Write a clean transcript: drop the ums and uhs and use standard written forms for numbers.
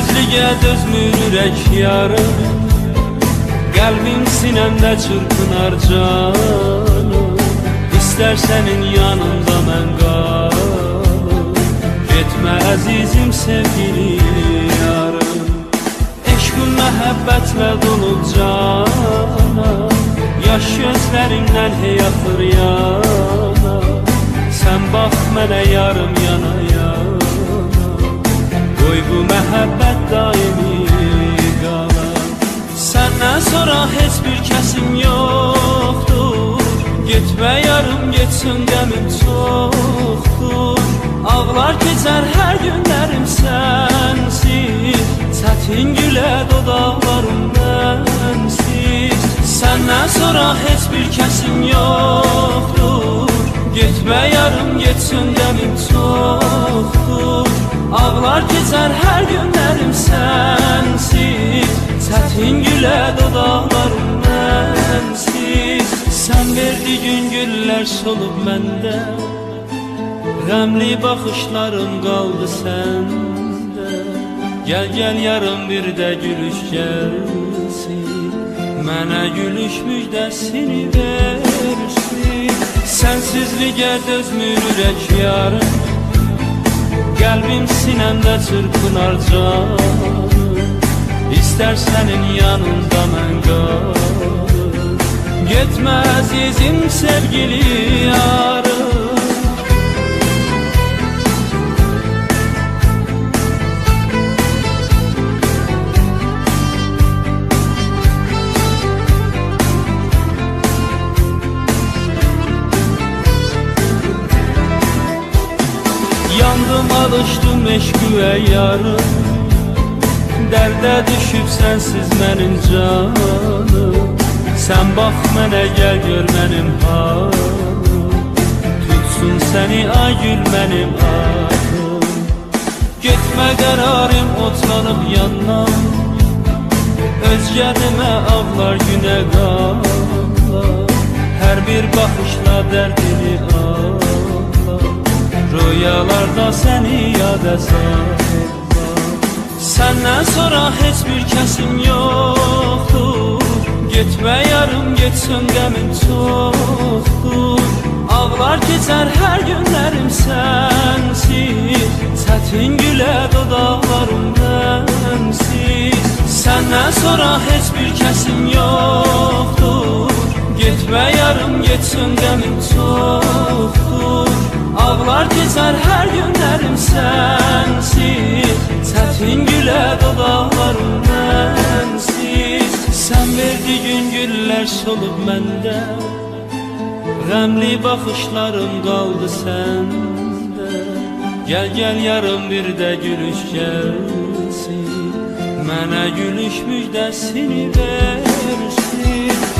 Sensizliğe dözmür ürək yarım, qəlbim sinəmdə çırpınar canım. İstər sənin yanında mən qalım, getmə əzizim sevgili yarım. Eşqim məhəbbətlə dolub cana, yaş gözlərimdən hey axır yana. Sən bax mənə yarım yana yana, qoy bu məhəbbət daimi qala. Səndən sonra heç bir kəsim yoxdur, getmə yarım getsin qəmim çoxdur. Ağlar keçər hər günlərim sənsiz, çətin gülə dodaqlarım mənsiz. Səndən sonra heç bir kəsim yoxdur, getmə yarım getsin qəmim çoxdur. Ağlar keçər hər günlərim sənsiz, çətin gülə dodaqlarım mənsiz. Sən verdiyin güllər solub məndə, qəmli baxışlarım qaldı səndə. Gəl gəl yarım bir də gülüş gəlsin, mənə gülüş müjdəsini versin. Sənsizliğə dözmür ürək yarım, qəlbim sinəmdə çırpınar canım. İstər sənin yanında mən qalım, getmə əzizim sevgili yarım. Yandım alışdım eşqüyə yarım, dərdə düşüb sənsiz mənim canım. Sən bax mənə gəl gör mənim halım, tutsun səni ay gül mənim adım. Getmə qərarım otlanıb yandan, özgə demə ağlar günə qallar. Hər bir baxışla dərdini ağlar, rüyalarda səni yada sallar. Səndən sonra heç bir kəsim yoxdur, getmə yarım getsin qəmim çoxdur. Ağlar keçər hər günlərim sənsiz, çətin gülə dodaqlarım mənsiz. Səndən sonra heç bir kəsim yoxdur, getmə yarım getsin qəmim çoxdur. Ağlar keçər hər günlərim sənsiz, çətin gülə dodaqlarım mənsiz. Sən verdiyin güllər solub məndə, qəmli baxışlarım qaldı səndə. Gəl gəl yarım bir də gülüş gəlsin, mənə gülüş müjdəsini versin.